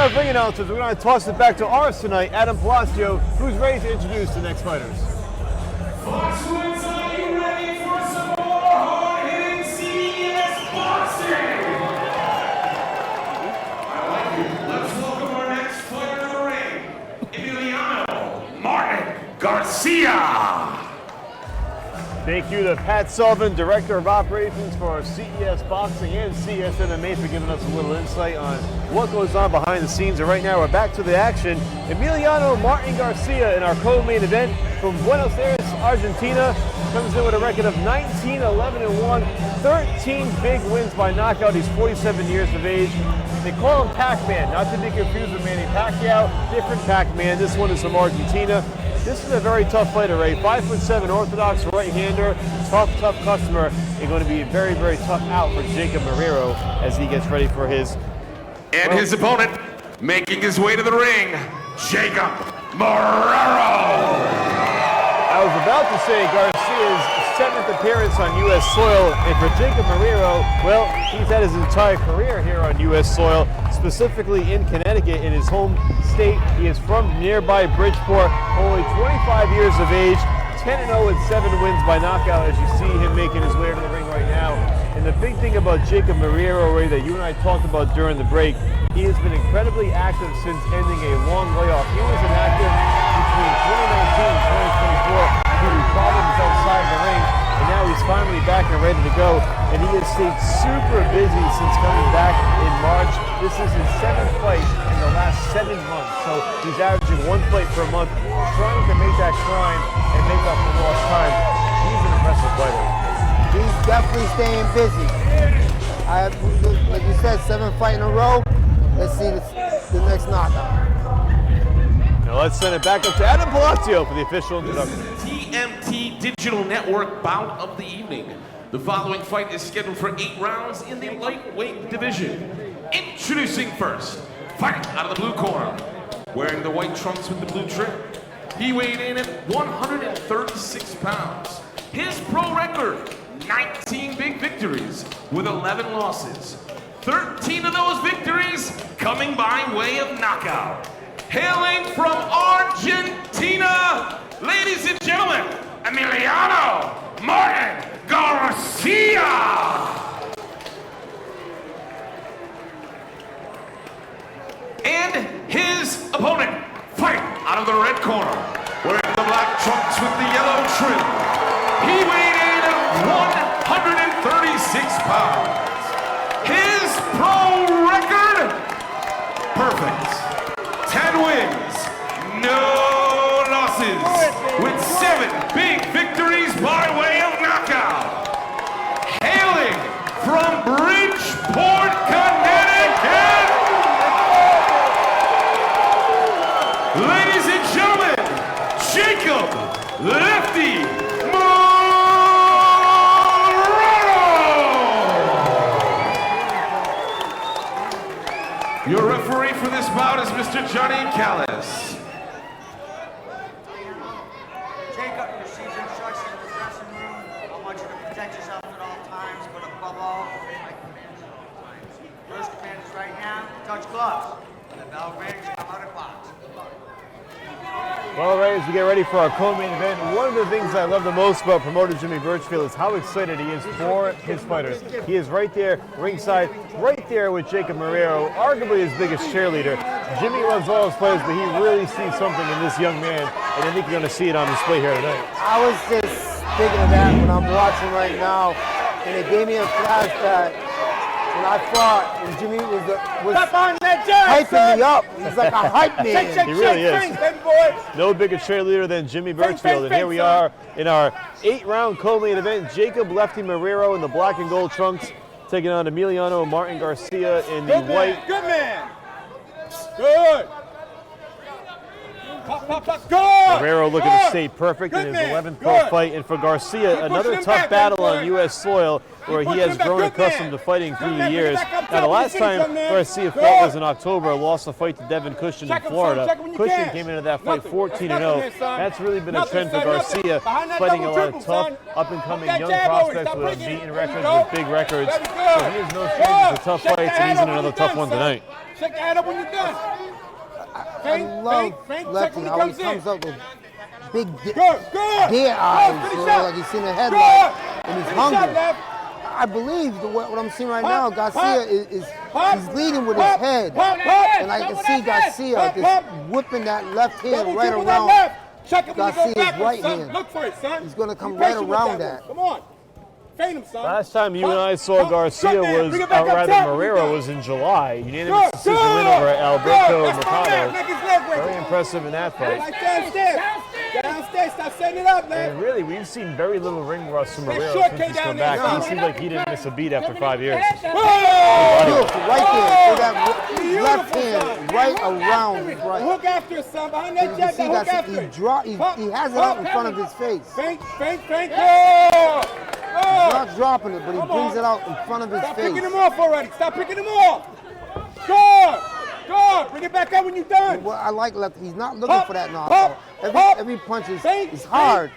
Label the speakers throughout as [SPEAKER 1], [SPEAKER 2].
[SPEAKER 1] of ring announcers, we're going to toss it back to ours tonight, Adam Palacio, who's ready to introduce the next fighters.
[SPEAKER 2] Foxwoods, are you ready for some more hard-hitting CES boxing? I like it. Let's welcome our next fighter in the ring, Emiliano Martin Garcia.
[SPEAKER 1] Thank you to Pat Sullivan, Director of Operations for CES Boxing and CES MMA, for giving us a little insight on what goes on behind the scenes. And right now we're back to the action. Emiliano Martin Garcia in our co-main event from Buenos Aires, Argentina, comes in with a record of 19-11-1, 13 big wins by knockout. He's 47 years of age. They call him Pac-Man, not to be confused with Manny Pacquiao. Different Pac-Man. This one is from Argentina. This is a very tough fighter, Ray. 5'7" orthodox right-hander, tough customer. It's going to be a very, very tough out for Jacob Marrero as he gets ready for his...
[SPEAKER 2] And his opponent, making his way to the ring, Jacob Marrero.
[SPEAKER 1] I was about to say Garcia's 7th appearance on U.S. soil, and for Jacob Marrero, well, he's had his entire career here on U.S. soil, specifically in Connecticut, in his home state. He is from nearby Bridgeport, only 25 years of age, 10-0 with 7 wins by knockout, as you see him making his way to the ring right now. And the big thing about Jacob Marrero, Ray, that you and I talked about during the break, he has been incredibly active since ending a long layoff. He was inactive between 2019 and 2024 due to problems outside the ring, and now he's finally back and ready to go. And he has stayed super busy since coming back in March. This is his 7th fight in the last 7 months, so he's averaging 1 fight per month, trying to make that climb and make up for lost time. He's an impressive fighter.
[SPEAKER 3] He's definitely staying busy. Like you said, 7 fights in a row. Let's see the next knockout.
[SPEAKER 1] Now let's send it back up to Adam Palacio for the official introduction.
[SPEAKER 2] TMT Digital Network bout of the evening. The following fight is scheduled for 8 rounds in the lightweight division. Introducing first, fighting out of the blue corner, wearing the white trunks with the blue trim. He weighed in at 136 pounds. His pro record, 19 big victories with 11 losses. 13 of those victories coming by way of knockout. Hailing from Argentina, ladies and gentlemen, Emiliano Martin Garcia. And his opponent, fight out of the red corner, wearing the black trunks with the yellow trim. He weighed in at 136 pounds. His pro record, perfect. 10 wins, no losses, with 7 big victories by way of knockout. Hailing from Bridgeport, Connecticut, ladies and gentlemen, Jacob Lefty Marrero. Your referee for this bout is Mr. Johnny Callis.
[SPEAKER 4] Jacob, receive instructions in the dressing room. I want you to protect yourself at all times, but above all, obey my commands at all times. First command is right now, touch gloves. When the bell rings, come out of box.
[SPEAKER 1] Well, right, as we get ready for our co-main event, one of the things I love the most about promoter Jimmy Birchfield is how excited he is for his fighters. He is right there, ringside, right there with Jacob Marrero, arguably his biggest cheerleader. Jimmy loves all his players, but he really sees something in this young man, and I think you're going to see it on display here tonight.
[SPEAKER 3] I was just thinking of that when I'm watching right now, and it gave me a flashback when I fought, and Jimmy was hyping me up. He's like a hype man.
[SPEAKER 1] He really is. No bigger cheerleader than Jimmy Birchfield. And here we are in our 8-round co-main event. Jacob Lefty Marrero in the black and gold trunks, taking on Emiliano Martin Garcia in the white.
[SPEAKER 5] Good man. Good.
[SPEAKER 1] Marrero looking to stay perfect in his 11th pro fight, and for Garcia, another tough battle on U.S. soil where he has grown accustomed to fighting through the years. Now, the last time Garcia fought was in October, lost a fight to Devin Cushion in Florida. Cushion came into that fight 14-0. That's really been a trend for Garcia, fighting a lot of tough, up-and-coming young prospects with unbeaten records, with big records. So he is no stranger to tough fights, and he's in another tough one tonight.
[SPEAKER 5] Check the head up when you're done.
[SPEAKER 3] I love Lefty, how he comes up with big deer eyes, you know, like he's seen a headlight, and he's hungry. I believe what I'm seeing right now, Garcia is he's leading with his head, and I can see Garcia just whipping that left hand right around Garcia's right hand.
[SPEAKER 5] Look for it, son.
[SPEAKER 3] He's going to come right around that.
[SPEAKER 5] Come on. Feint him, son.
[SPEAKER 1] Last time you and I saw Garcia was, Marrero was in July. Unanimous decision win over Alberto Mercado. Very impressive in that fight.
[SPEAKER 5] Downstairs, stop setting it up, man.
[SPEAKER 1] And really, we've seen very little ring rust from Marrero since he's come back. He seems like he didn't miss a beat after 5 years.
[SPEAKER 3] Beautiful, right there. So that left hand right around his right.
[SPEAKER 5] Hook after it, son. Behind that
[SPEAKER 3] You
[SPEAKER 5] jab,
[SPEAKER 3] see
[SPEAKER 5] hook after it.
[SPEAKER 3] he has it out in front of his face.
[SPEAKER 5] Feint.
[SPEAKER 3] He's not dropping it, but he brings it out in front of his
[SPEAKER 5] Stop
[SPEAKER 3] face.
[SPEAKER 5] picking him off already. Stop picking him off. Good. Bring it back up when you're done.
[SPEAKER 3] Well, I like Lefty. He's not looking for that knockout. Every punch is hard,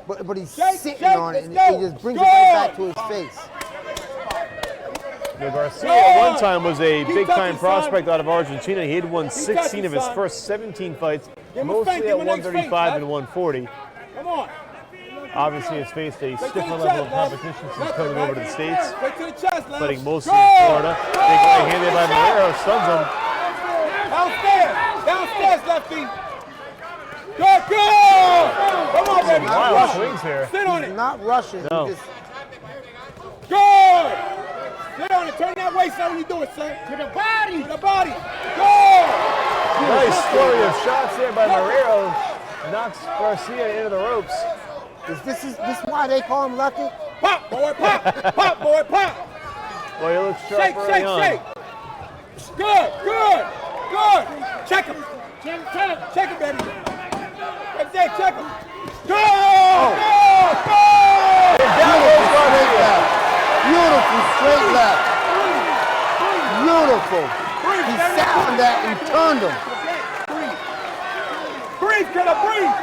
[SPEAKER 3] but he's sitting on it, and he just brings it right back to his face.
[SPEAKER 1] Garcia at one time was a big-time prospect out of Argentina. He had won 16 of his first 17 fights, mostly at 135 and 140.
[SPEAKER 5] Come on.
[SPEAKER 1] Obviously has faced a stiffer level of competition since coming over to the States, fighting mostly
[SPEAKER 5] Good.
[SPEAKER 1] in Florida. Big right handed by Marrero, stuns him.
[SPEAKER 5] Downstairs, Lefty. Good. Come on, baby.
[SPEAKER 1] Wild swings here.
[SPEAKER 5] Sit on
[SPEAKER 3] He's
[SPEAKER 5] it.
[SPEAKER 3] not rushing.
[SPEAKER 1] No.
[SPEAKER 3] He just,
[SPEAKER 5] Good. Sit on it. Turn that waist out when you do it, son. To the body. Good.
[SPEAKER 1] Nice flurry of shots there by Marrero. Knocks Garcia into the ropes.
[SPEAKER 3] is this why they call him Lefty?
[SPEAKER 5] Pop, boy, pop. Pop, boy, pop.
[SPEAKER 1] Well, he looks sharp early on.
[SPEAKER 5] Shake. Good. Check him. Check him, baby. Right there, check him. Good.
[SPEAKER 3] Beautiful straight left. Beautiful. He sat on that and turned him.
[SPEAKER 5] Breathe, killer, breathe.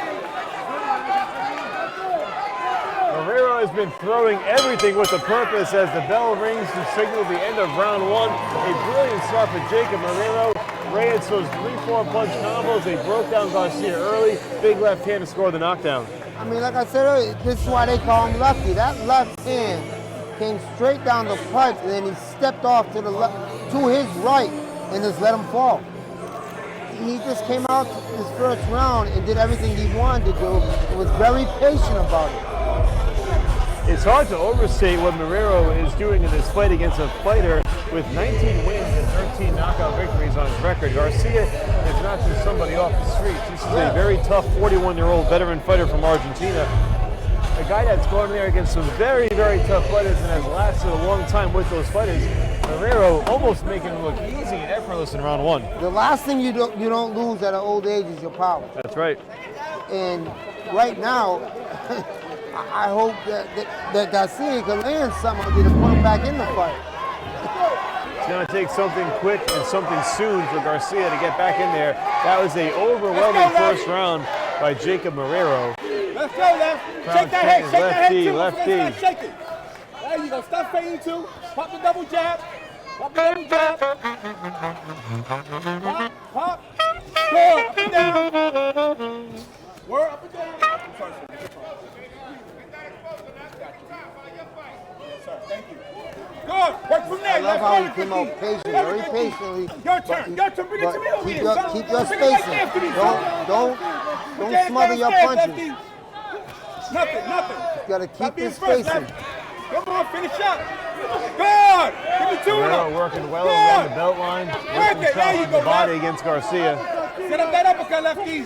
[SPEAKER 1] Marrero has been throwing everything with a purpose as the bell rings to signal the end of round one. A brilliant start for Jacob Marrero. Reyes those 3-4 punch combos. They broke down Garcia early. Big left hand to score the knockdown.
[SPEAKER 3] I mean, like I said earlier, this is why they call him Lefty. That left hand came straight down the punch, and then he stepped off to the left, to his right, and just let him fall. He just came out his first round and did everything he wanted to do, and was very patient about it.
[SPEAKER 1] It's hard to overstate what Marrero is doing in this fight against a fighter with 19 wins and 13 knockout victories on his record. Garcia is not just somebody off the streets. This is a very tough 41-year-old veteran fighter from Argentina. A guy that's gone there against some very, very tough fighters and has lasted a long time with those fighters. Marrero almost making him look easy and effortless in round one.
[SPEAKER 3] The last thing you don't lose at an old age is your power.
[SPEAKER 1] That's right.
[SPEAKER 3] And right now, I hope that Garcia can land something to put him back in the fight.
[SPEAKER 1] It's going to take something quick and something soon for Garcia to get back in there. That was an overwhelming first round by Jacob Marrero.
[SPEAKER 5] Let's go, Left. Shake that head. Shake that head, too.
[SPEAKER 1] Lefty.
[SPEAKER 5] Shake it. There you go. Stop fading, too. Pop the double jab. Pop. Good. Up and down. Word up and down. Sorry. Thank you. Good. Work from there.
[SPEAKER 3] I love how he came out patient, very patiently.
[SPEAKER 5] Your turn. Bring it to me over here.
[SPEAKER 3] Keep your spacing. Don't smother your punches.
[SPEAKER 5] Nothing.
[SPEAKER 3] You gotta keep your spacing.
[SPEAKER 5] Come on, finish up. Good. Give me two of
[SPEAKER 1] Marrero
[SPEAKER 5] them.
[SPEAKER 1] working well along the belt line. Working
[SPEAKER 5] There you
[SPEAKER 1] top
[SPEAKER 5] go,
[SPEAKER 1] of the body
[SPEAKER 5] Left.
[SPEAKER 1] against Garcia.
[SPEAKER 5] Set up that uppercut, Lefty.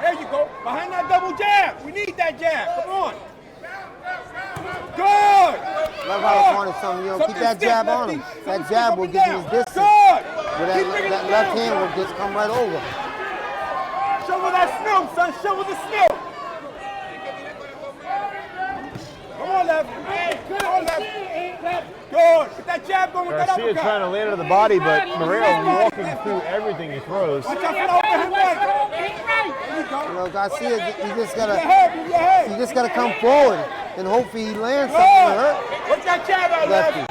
[SPEAKER 5] There you go. Behind that double jab. We need that jab. Come on. Good.
[SPEAKER 3] Love how he wanted something, keep that jab on him. That jab will give him his distance.
[SPEAKER 5] Good.
[SPEAKER 3] But that left hand will just come right over.
[SPEAKER 5] Show that snow, son. Shovel the snow. Come on, left. Come on, left. Good. Get that jab going with that
[SPEAKER 1] Garcia
[SPEAKER 5] uppercut.
[SPEAKER 1] trying to land on the body, but Marrero walking through everything he throws.
[SPEAKER 5] Watch out for the overhand leg. There you go.
[SPEAKER 3] You know, Garcia,
[SPEAKER 5] Move your head.
[SPEAKER 3] he just gotta come forward and hopefully he lands something to hurt.
[SPEAKER 5] Watch that jab out,
[SPEAKER 3] Lefty.
[SPEAKER 5] left.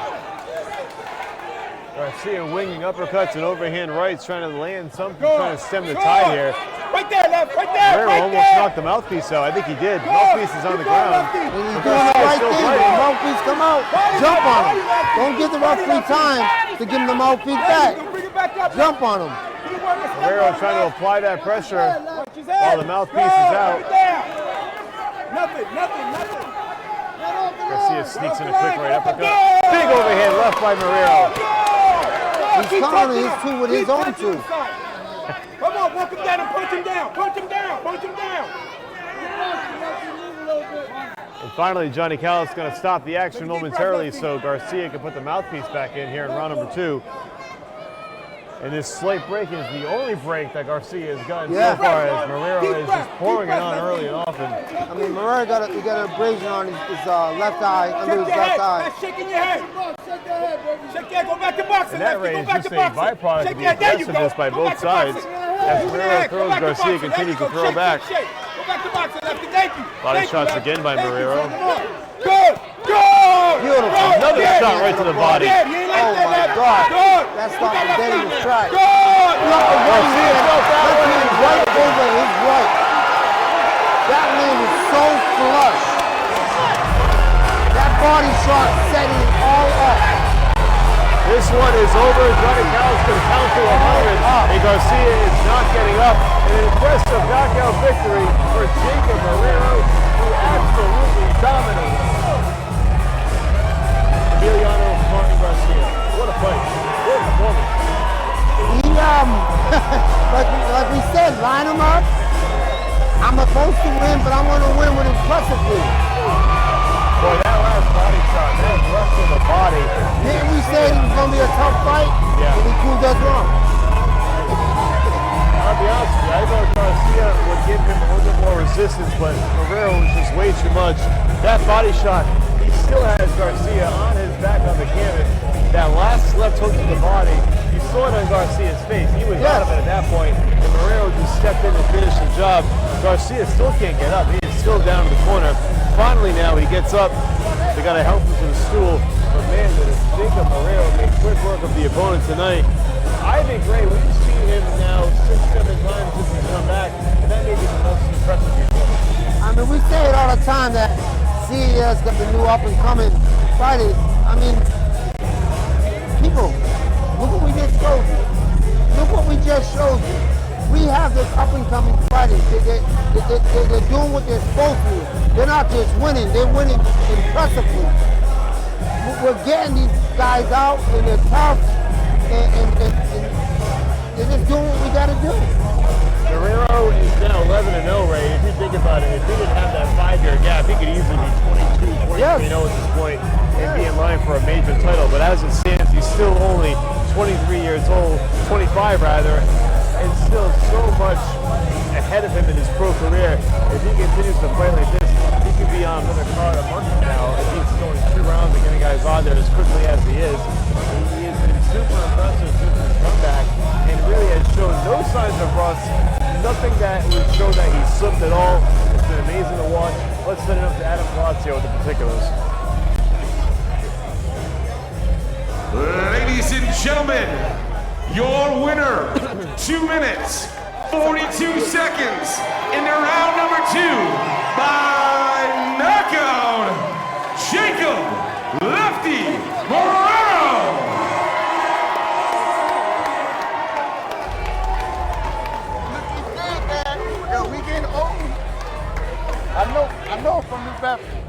[SPEAKER 1] Garcia winging uppercuts and overhand rights, trying to land something,
[SPEAKER 5] Good.
[SPEAKER 1] trying to stem the
[SPEAKER 5] Good.
[SPEAKER 1] tide here.
[SPEAKER 5] Right there, left. Right there.
[SPEAKER 1] Marrero
[SPEAKER 5] Right
[SPEAKER 1] almost
[SPEAKER 5] there.
[SPEAKER 1] knocked the mouthpiece out. I think he did.
[SPEAKER 5] Good.
[SPEAKER 1] Mouthpiece is on the
[SPEAKER 5] Keep going,
[SPEAKER 1] ground.
[SPEAKER 5] lefty.
[SPEAKER 3] And he's
[SPEAKER 1] But
[SPEAKER 3] doing the
[SPEAKER 1] Garcia's
[SPEAKER 3] right
[SPEAKER 1] still
[SPEAKER 3] thing.
[SPEAKER 1] fighting.
[SPEAKER 3] The mouthpiece come out. Jump on him. Don't give the referee time to give him the mouthpiece back.
[SPEAKER 5] Bring it back up.
[SPEAKER 3] Jump on him.
[SPEAKER 1] Marrero trying to apply that pressure
[SPEAKER 5] Watch his head.
[SPEAKER 1] while the mouthpiece is
[SPEAKER 5] Good.
[SPEAKER 1] out.
[SPEAKER 5] Right there. Nothing.
[SPEAKER 1] Garcia sneaks in a quick right uppercut. Big overhand left by Marrero.
[SPEAKER 3] He's countering his two with his own two.
[SPEAKER 5] Come on, walk him down and punch him down. Punch him down. Punch him down.
[SPEAKER 1] And finally, Johnny Callis is going to stop the action momentarily so Garcia can put the mouthpiece back in here in round number 2. And this slight break is the only break that Garcia has gotten so far, as Marrero is just pouring it on early and often.
[SPEAKER 3] I mean, Marrero got an abrasion on his left eye, under his left eye.
[SPEAKER 5] That's shaking your head. Shake your head. Go back to boxing.
[SPEAKER 1] And that
[SPEAKER 5] Lefty.
[SPEAKER 1] rate
[SPEAKER 5] Go
[SPEAKER 1] is
[SPEAKER 5] back
[SPEAKER 1] just
[SPEAKER 5] to
[SPEAKER 1] a
[SPEAKER 5] boxing.
[SPEAKER 1] byproduct
[SPEAKER 5] Shake
[SPEAKER 1] of the
[SPEAKER 5] your head. There you go.
[SPEAKER 1] aggressiveness by
[SPEAKER 5] Go
[SPEAKER 1] both
[SPEAKER 5] back to
[SPEAKER 1] sides.
[SPEAKER 5] boxing.
[SPEAKER 1] As
[SPEAKER 5] Move your
[SPEAKER 1] Marrero
[SPEAKER 5] head. Go
[SPEAKER 1] throws,
[SPEAKER 5] back to
[SPEAKER 1] Garcia
[SPEAKER 5] boxing.
[SPEAKER 1] continues
[SPEAKER 5] There
[SPEAKER 1] to
[SPEAKER 5] you
[SPEAKER 1] throw
[SPEAKER 5] go.
[SPEAKER 1] back.
[SPEAKER 5] Shake. Go back to boxing, Lefty. Thank you.
[SPEAKER 1] Body
[SPEAKER 5] Thank you,
[SPEAKER 1] shots
[SPEAKER 5] Lefty.
[SPEAKER 1] again by
[SPEAKER 5] Thank you,
[SPEAKER 1] Marrero.
[SPEAKER 5] son. Come on. Good.
[SPEAKER 3] Beautiful.
[SPEAKER 1] Another shot right to the body.
[SPEAKER 5] Yeah, you ain't like
[SPEAKER 3] Oh
[SPEAKER 5] that,
[SPEAKER 3] my
[SPEAKER 5] Lefty.
[SPEAKER 3] God.
[SPEAKER 5] Good.
[SPEAKER 3] That
[SPEAKER 5] Put
[SPEAKER 3] stopped him
[SPEAKER 5] left
[SPEAKER 3] dead in
[SPEAKER 5] foot
[SPEAKER 3] his
[SPEAKER 5] there.
[SPEAKER 3] tracks.
[SPEAKER 5] Good.
[SPEAKER 1] Garcia felt that
[SPEAKER 3] Left
[SPEAKER 1] one.
[SPEAKER 3] hand right over his right. That man is so flush. That body shot set it all up.
[SPEAKER 1] This one is over. Johnny Callis can count to 100. And Garcia is not getting up. An impressive knockout victory for Jacob Marrero, who absolutely dominated Emiliano Martin Garcia. What a fight. What a performance.
[SPEAKER 3] He like we said, line him up. I'm supposed to win, but I want to win with impressively.
[SPEAKER 1] Boy, that last body shot, that rush to the body.
[SPEAKER 3] Didn't we say it was going to be a tough fight?
[SPEAKER 1] Yeah.
[SPEAKER 3] And he proved us wrong.
[SPEAKER 1] I'll be honest with you, I thought Garcia would give him a little bit more resistance, but Marrero was just way too much. That body shot, he still has Garcia on his back on the canvas. That last left hook to the body, you saw it on Garcia's face. He was out of it at that point, and Marrero just stepped in and finished the job. Garcia still can't get up. He is still down in the corner. Finally now he gets up. They got to help him to the stool. But man, did Jacob Marrero make quick work of the opponent tonight. I think, Ray, we've seen him now 6-7 times since he's come back, and that may be the most impressive before.
[SPEAKER 3] I mean, we say it all the time that CES got the new up-and-coming fighters. I mean, people, look what we just showed you. Look what we just showed you. We have this up-and-coming fighters. They're doing what they're supposed to. They're not just winning, they're winning impressively. We're getting these guys out, and they're tough, and they're just doing what we got to do.
[SPEAKER 1] Marrero is now 11-0, Ray. If you think about it, if he didn't have that 5-year gap, he could easily be 22, 23-0 at this point and be in line for a major title. But as it stands, he's still only 23 years old, 25 rather, and still so much ahead of him in his pro career. If he continues to play like this, he could be on another card a month from now if he's going 2 rounds and getting guys on there as quickly as he is. He has been super impressive since his comeback and really has shown no signs of rust, nothing that would show that he slipped at all. It's been amazing to watch. Let's send it up to Adam Palazzo with the particulars.
[SPEAKER 2] Ladies and gentlemen, your winner, 2 minutes, 42 seconds into round number 2 by knockout, Jacob Lefty Marrero.
[SPEAKER 5] Yo, we getting old. I know from this bathroom.